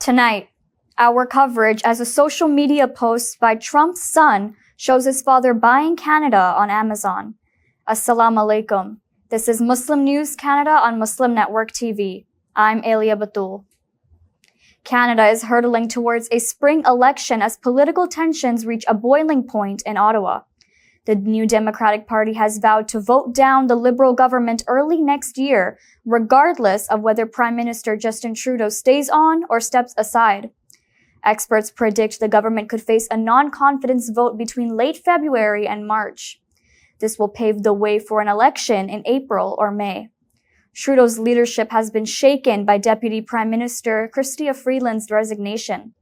Tonight, our coverage as a social media post by Trump's son shows his father buying Canada on Amazon. Assalamu alaikum. This is Muslim News Canada on Muslim Network TV. I'm Elia Batul. Canada is hurtling towards a spring election as political tensions reach a boiling point in Ottawa. The New Democratic Party has vowed to vote down the Liberal government early next year, regardless of whether Prime Minister Justin Trudeau stays on or steps aside. Experts predict the government could face a non-confidence vote between late February and March. This will pave the way for an election in April or May. Trudeau's leadership has been shaken by Deputy Prime Minister Chrystia Freeland's resignation.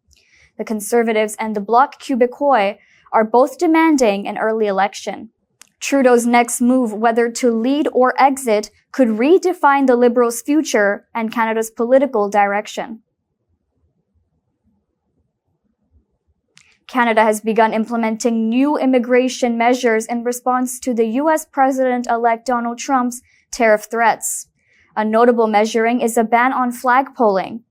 The Conservatives and the Bloc Québécois are both demanding an early election. Trudeau's next move, whether to lead or exit, could redefine the Liberals' future and Canada's political direction. Canada has begun implementing new immigration measures in response to the U.S. President-elect Donald Trump's tariff threats. A notable measuring is a ban on flagpoling.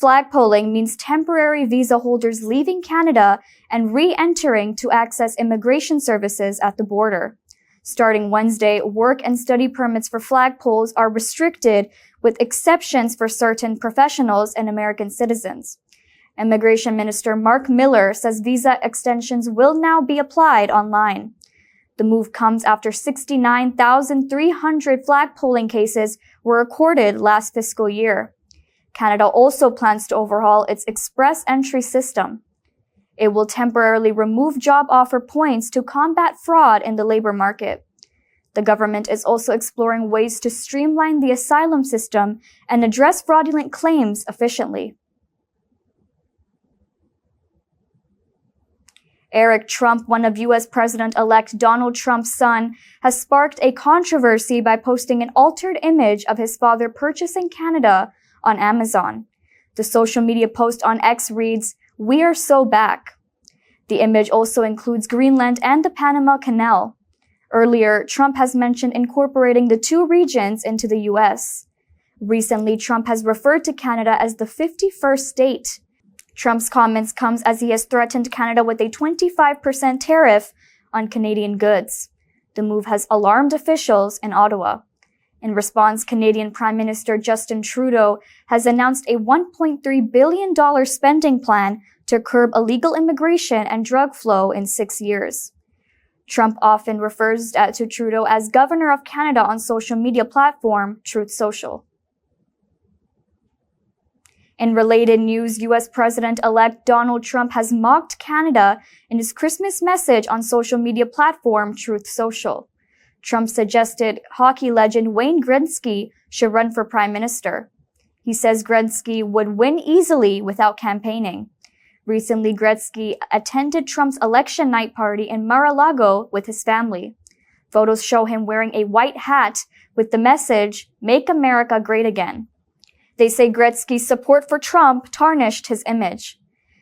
Flagpoling means temporary visa holders leaving Canada and re-entering to access immigration services at the border. Starting Wednesday, work and study permits for flagpoles are restricted, with exceptions for certain professionals and American citizens. Immigration Minister Mark Miller says visa extensions will now be applied online. The move comes after 69,300 flagpoling cases were recorded last fiscal year. Canada also plans to overhaul its express entry system. It will temporarily remove job offer points to combat fraud in the labor market. The government is also exploring ways to streamline the asylum system and address fraudulent claims efficiently. Eric Trump, one of U.S. President-elect Donald Trump's son, has sparked a controversy by posting an altered image of his father purchasing Canada on Amazon. The social media post on X reads, "We are so back." The image also includes Greenland and the Panama Canal. Earlier, Trump has mentioned incorporating the two regions into the U.S. Recently, Trump has referred to Canada as the 51st state. Trump's comments comes as he has threatened Canada with a 25% tariff on Canadian goods. The move has alarmed officials in Ottawa. In response, Canadian Prime Minister Justin Trudeau has announced a $1.3 billion spending plan to curb illegal immigration and drug flow in 6 years. Trump often refers to Trudeau as Governor of Canada on social media platform Truth Social. In related news, U.S. President-elect Donald Trump has mocked Canada in his Christmas message on social media platform Truth Social. Trump suggested hockey legend Wayne Gretzky should run for prime minister. He says Gretzky would win easily without campaigning. Recently, Gretzky attended Trump's election night party in Mar-a-Lago with his family. Photos show him wearing a white hat with the message, "Make America Great Again." They say Gretzky's support for Trump tarnished his image.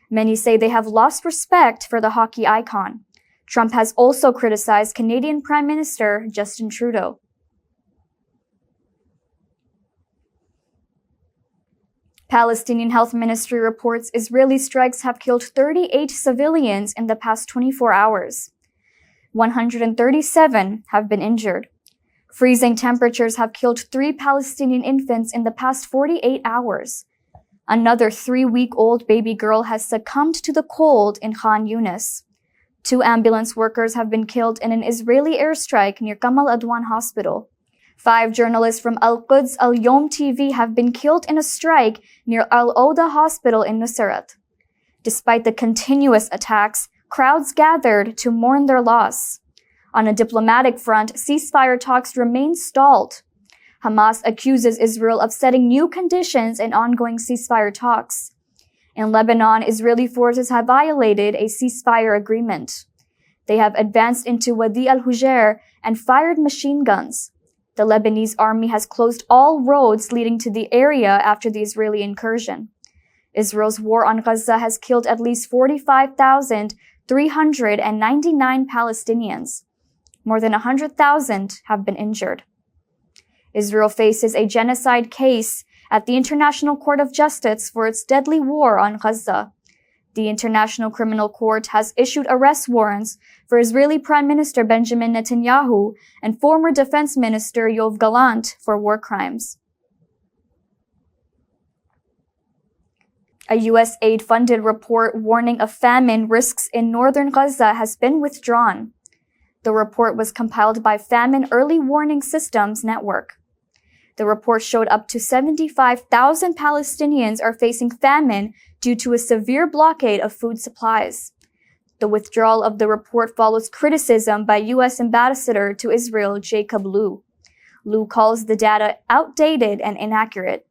Many say they have lost respect for the hockey icon. Trump has also criticized Canadian Prime Minister Justin Trudeau. Palestinian Health Ministry reports Israeli strikes have killed 38 civilians in the past 24 hours. 137 have been injured. Freezing temperatures have killed 3 Palestinian infants in the past 48 hours. Another 3-week-old baby girl has succumbed to the cold in Khan Yunis. 2 ambulance workers have been killed in an Israeli airstrike near Kamal Adwan Hospital. 5 journalists from Al-Quds Al-Yom TV have been killed in a strike near Al-Oda Hospital in Nusrat. Despite the continuous attacks, crowds gathered to mourn their loss. On a diplomatic front, ceasefire talks remain stalled. Hamas accuses Israel of setting new conditions in ongoing ceasefire talks. In Lebanon, Israeli forces have violated a ceasefire agreement. They have advanced into Wadi al-Hujr and fired machine guns. The Lebanese army has closed all roads leading to the area after the Israeli incursion. Israel's war on Gaza has killed at least 45,399 Palestinians. More than 100,000 have been injured. Israel faces a genocide case at the International Court of Justice for its deadly war on Gaza. The International Criminal Court has issued arrest warrants for Israeli Prime Minister Benjamin Netanyahu and former Defense Minister Yoav Gallant for war crimes. A USAID-funded report warning of famine risks in northern Gaza has been withdrawn. The report was compiled by Famine Early Warning Systems Network. The report showed up to 75,000 Palestinians are facing famine due to a severe blockade of food supplies. The withdrawal of the report follows criticism by U.S. Ambassador to Israel Jacob Lew. Lew calls the data outdated and inaccurate.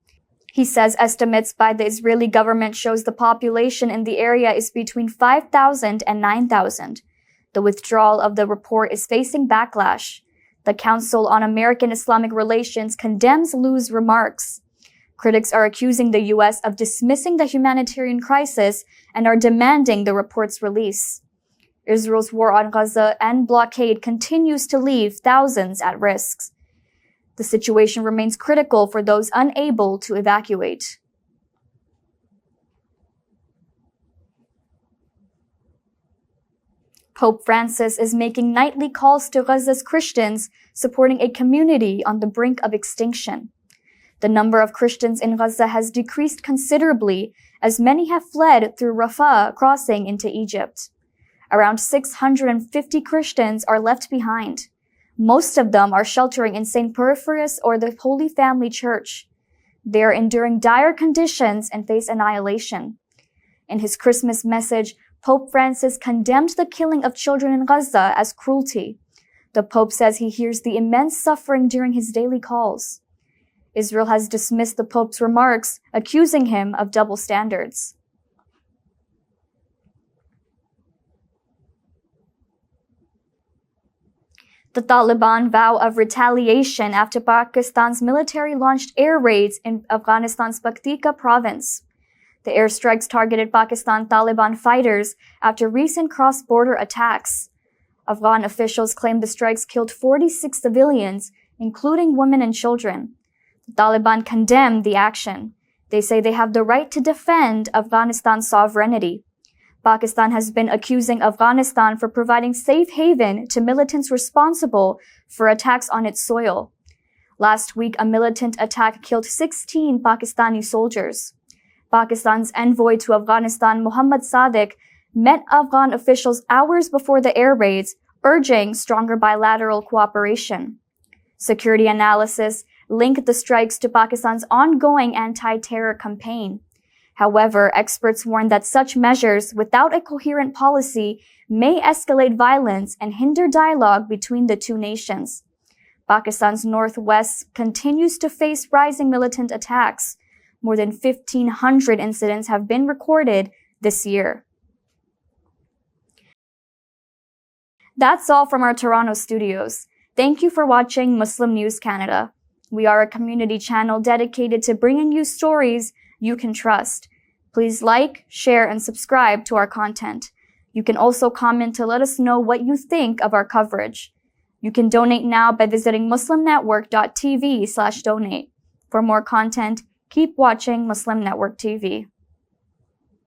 He says estimates by the Israeli government shows the population in the area is between 5,000 and 9,000. The withdrawal of the report is facing backlash. The Council on American Islamic Relations condemns Lew's remarks. Critics are accusing the U.S. of dismissing the humanitarian crisis and are demanding the report's release. Israel's war on Gaza and blockade continues to leave thousands at risk. The situation remains critical for those unable to evacuate. Pope Francis is making nightly calls to Gaza's Christians, supporting a community on the brink of extinction. The number of Christians in Gaza has decreased considerably, as many have fled through Rafah, crossing into Egypt. Around 650 Christians are left behind. Most of them are sheltering in St. Porphyrius or the Holy Family Church. They are enduring dire conditions and face annihilation. In his Christmas message, Pope Francis condemned the killing of children in Gaza as cruelty. The Pope says he hears the immense suffering during his daily calls. Israel has dismissed the Pope's remarks, accusing him of double standards. The Taliban vow of retaliation after Pakistan's military launched air raids in Afghanistan's Paktika province. The airstrikes targeted Pakistan Taliban fighters after recent cross-border attacks. Afghan officials claim the strikes killed 46 civilians, including women and children. The Taliban condemned the action. They say they have the right to defend Afghanistan's sovereignty. Pakistan has been accusing Afghanistan for providing safe haven to militants responsible for attacks on its soil. Last week, a militant attack killed 16 Pakistani soldiers. Pakistan's envoy to Afghanistan, Mohammad Sadiq, met Afghan officials hours before the air raids, urging stronger bilateral cooperation. Security analysis linked the strikes to Pakistan's ongoing anti-terror campaign. However, experts warn that such measures, without a coherent policy, may escalate violence and hinder dialogue between the two nations. Pakistan's northwest continues to face rising militant attacks. More than 1,500 incidents have been recorded this year. That's all from our Toronto studios. Thank you for watching Muslim News Canada. We are a community channel dedicated to bringing you stories you can trust. Please like, share, and subscribe to our content. You can also comment to let us know what you think of our coverage. You can donate now by visiting muslimnetworktv/donate. For more content, keep watching Muslim Network TV.